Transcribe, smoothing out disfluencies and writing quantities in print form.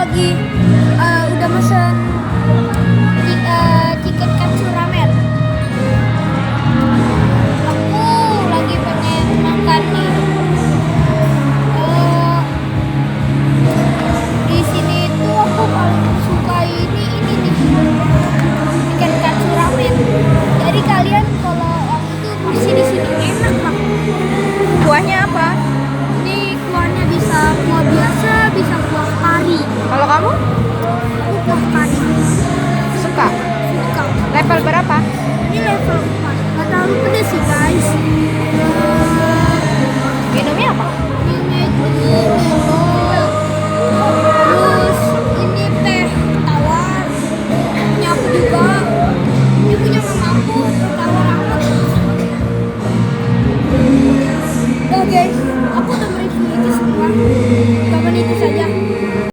lagi udah mesen tiket katsu ramen. Aku lagi pengen makan nih. Di sini tuh aku paling suka ini nih tiket katsu ramen. Jadi kalian kalau aku tuh pasti di sini enak banget. Kuahnya apa? Ini kuahnya bisa kuah biasa, bisa kuah kari. Kalau kamu?